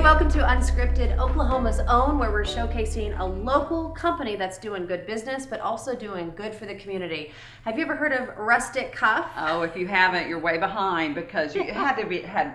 welcome to Unscripted, Oklahoma's own, where we're showcasing a local company that's doing good business, but also doing good for the community. Have you ever heard of Rustic Cuff? Oh, if you haven't, you're way behind because you had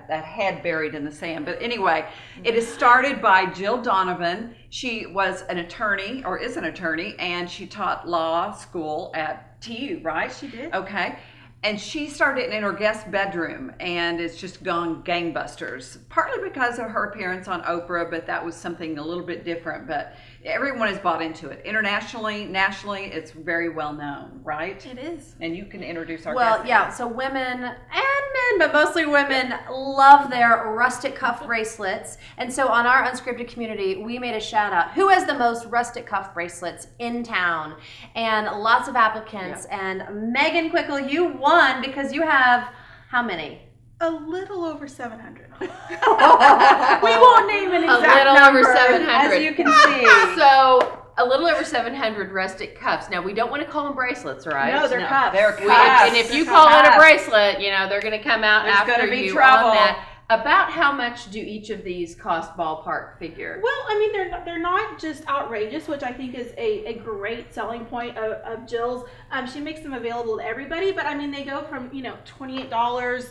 that head buried in the sand. But anyway, it is started by Jill Donovan. She was an attorney, or is an attorney, and she taught law school at TU, right? She did. Okay. And she started in her guest bedroom, and it's just gone gangbusters, partly because of her appearance on Oprah, but that was something a little bit different. But everyone has bought into it. Internationally, nationally, it's very well known, right? It is. And you can introduce our Well, guest. yeah, so women and men, but mostly women, love their rustic cuff bracelets. And so on our Unscripted community, we made a shout out. Who has the most rustic cuff bracelets in town? And lots of applicants. Yep. And Megan Quickle, you won because you have how many? A little over 700. We won't name an exact A little number, over 700. As you can see. So, a little over 700 rustic cuffs. Now, we don't want to call them bracelets, right? No, they're cuffs. They're We- cuffs. and if you They're call it a cuffs. bracelet, you know, they're going to come out There's after gonna be you trouble. on that. About how much do each of these cost ballpark figure? Well, I mean, they're not just outrageous, which I think is a great selling point of Jill's. She makes them available to everybody, but I mean, they go from, $28,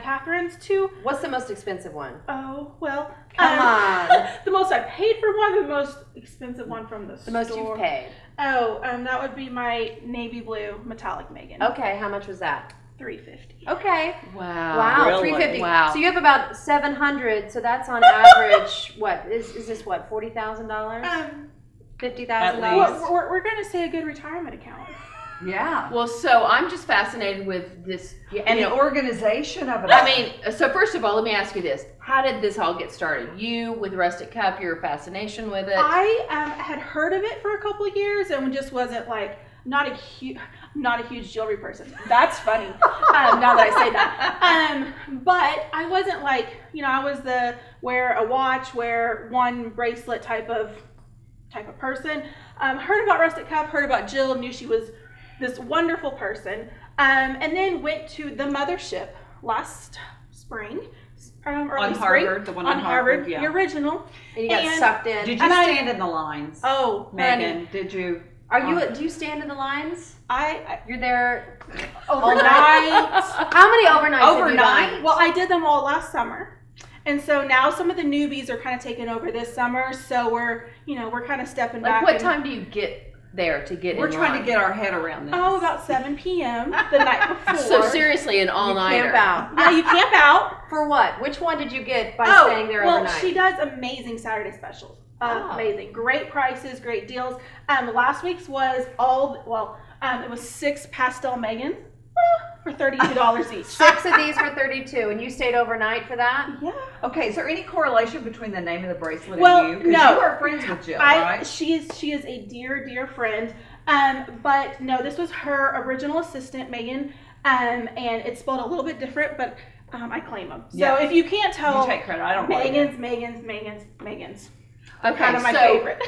Catherine's to, What's the most expensive one? oh, well. Come on. The most I paid for one, the most expensive one from the The store. most you've paid. Oh, that would be my navy blue metallic Megan. Okay, how much was that? $350. Okay. Wow. Wow, Really? $350. Wow. So you have about 700. So that's on average. What is this? What, $40,000? $50,000? At Well, we're going to say a good retirement account. Yeah. Well, so I'm just fascinated with this. And the organization of it. I mean, so first of all, let me ask you this. How did this all get started? You with Rustic Cuff, your fascination with it? I had heard of it for a couple of years and just wasn't not a huge jewelry person. That's funny. Now that I say that. But I wasn't I was the wear a watch, wear one bracelet type of person. Heard about Rustic Cuff, heard about Jill, knew she was this wonderful person, and then went to the mothership last spring. On Harvard, the one on Harvard, yeah. The original. And you got sucked in. Did you stand in the lines? Oh, Megan, honey. did you? Do you stand in the lines? You're there overnight. How many overnights have you Overnight? done? Well, I did them all last summer. And so now some of the newbies are kind of taking over this summer. So we're kind of stepping back. What time do you get there to get in We're trying line? to get our head around this. Oh, about 7 p.m. the night before. So seriously, an all-nighter. Camp out. Yeah, you camp out. For what? Which one did you get by staying there well, overnight? she does amazing Saturday specials. Amazing. Great prices, great deals. Last week's was it was 6 pastel Megans for $32 each. 6 of these for $32, and you stayed overnight for that? Yeah. Okay, is there any correlation between the name of the bracelet Well, and you? Because no. you are friends with Jill, right? She is a dear friend. But no, this was her original assistant, Megan. And it's spelled a little bit different, but I claim them. So Yeah. if you can't tell, You take credit. I don't blame you. Megan's. Okay, Kind of my so favorite.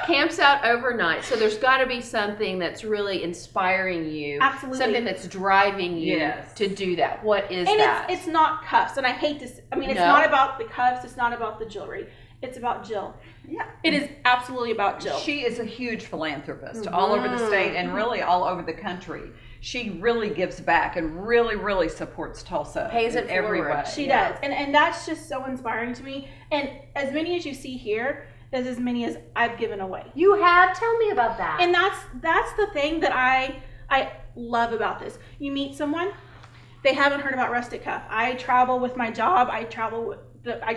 camps out overnight. So there's got to be something that's really inspiring you. Absolutely. Something that's driving you Yes. to do that. What is And that? it's not cuffs. And I hate this. I mean, it's No. not about the cuffs. It's not about the jewelry. It's about Jill. Yeah. It is absolutely about Jill. She is a huge philanthropist all over the state and really all over the country. She really gives back and really supports Tulsa. Pays in it every forward. way. She does. And that's just so inspiring to me. And as many as you see here is as many as I've given away. You have? Tell me about that. And that's the thing that I love about this. You meet someone, they haven't heard about Rustic Cuff. I travel with my job. I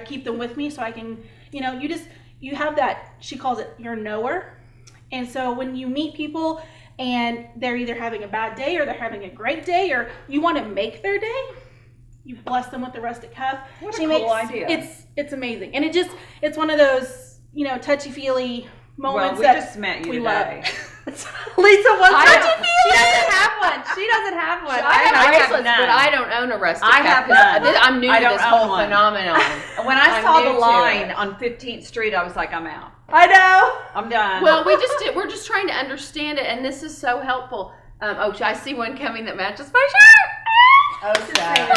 keep them with me so I can, you have that, she calls it your knower. And so when you meet people and they're either having a bad day or they're having a great day or you want to make their day, you bless them with the Rustic Cuff. What a cool idea. It's amazing. And it's one of those, touchy-feely moments Well, we that just met you we today. Lisa wants I- She doesn't have one. She doesn't have one. I have have bracelets, none. but I don't own a Rustic I Cuff have 'cause none. I'm new I to don't this own whole one. phenomenon. When I I'm saw new the to line it. on 15th Street, I was like, I'm out. I know. I'm done. Well, we're just trying to understand it, and this is so helpful. I see one coming that matches my shirt. Oh, sad.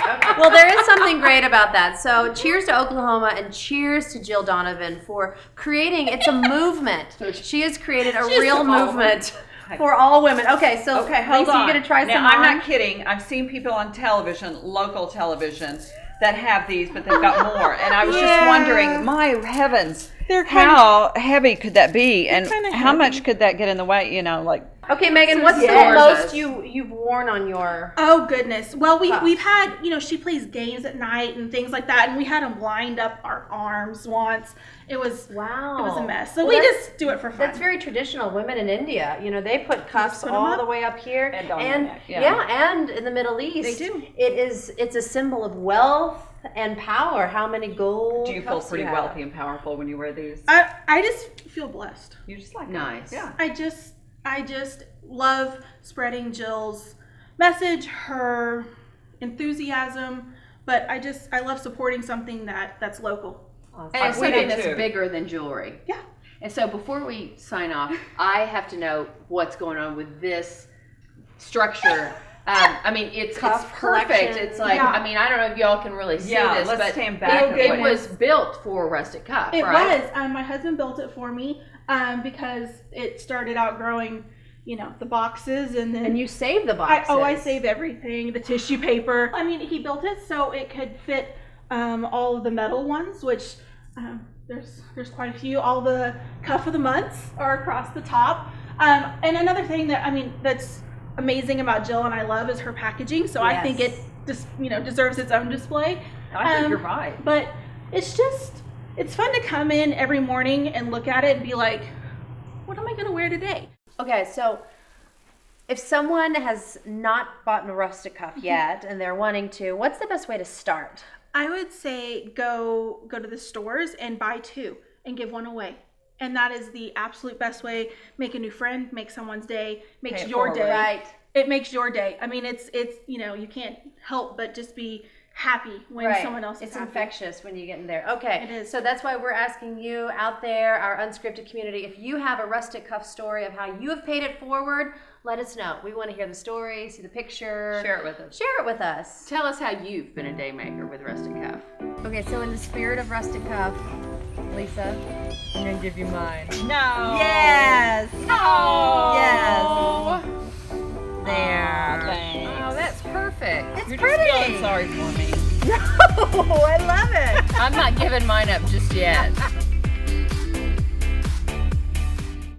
Okay. Well, there is something great about that. So cheers to Oklahoma and cheers to Jill Donovan for creating, it's a movement. She has created a real movement for all women. Okay, so Okay, hold Lisa, on. you gonna try now, some I'm on? not kidding. I've seen people on television, local television, that have these, but they've got more. And I was just wondering, my heavens, They're kind how heavy could that be? And kinda how much heavy. could that get in the way? You know, like, Okay, Megan, what's the Gorgeous. most you've worn on your... Oh goodness. Well, Cuff. we've had, she plays games at night and things like that, and we had them lined up our arms once. It was Wow. It was a mess. So Well, we that's- just do it for fun. That's very traditional. Women in India, they put cuffs put 'em all up. the way up here, And on their neck, and in the Middle East, They do. It's a symbol of wealth and power. How many gold? do you feel cuffs pretty have? wealthy and powerful when you wear these? I just feel blessed. You just like Nice. it. Yeah. I just love spreading Jill's message, her enthusiasm, but I love supporting something that's local. And it's We something do that's too. bigger than jewelry. Yeah. And so before we sign off, I have to know what's going on with this structure. I mean, it's Cuff perfect. collection. It's like, Yeah. I mean, I don't know if y'all can really see Yeah, this, let's but stand back and it look. was built for Rustic Cuff, It right? was. My husband built it for me because it started outgrowing, the boxes, and then And you save the I boxes. save everything, the tissue paper. I mean, he built it so it could fit all of the metal ones, which there's quite a few. All the cuff of the months are across the top. And another thing that's amazing about Jill and I love is her packaging. So I think it just deserves its own display. I think you're right. But it's fun to come in every morning and look at it and be like, what am I going to wear today? Okay, so if someone has not bought a rustic cuff yet and they're wanting to, what's the best way to start? I would say go to the stores and buy two and give one away. And that is the absolute best way. Make a new friend, make someone's day, makes Pay it your forward. day. Right. It makes your day. I mean, it's you can't help but just be happy when someone else is It's happy. infectious when you get in there. Okay. It is. So that's why we're asking you out there, our unscripted community, if you have a rustic cuff story of how you have paid it forward, let us know. We want to hear the story, see the picture. Share it with us. Share it with us. Tell us how you've been a day maker with Rustic Cuff. Okay, so in the spirit of rustic cuff, Lisa, I'm going to give you mine. No. Yes. Oh. Yes. There. Thanks. Oh, that's perfect. It's You're pretty. just feeling sorry for me. No, I love it. I'm not giving mine up just yet.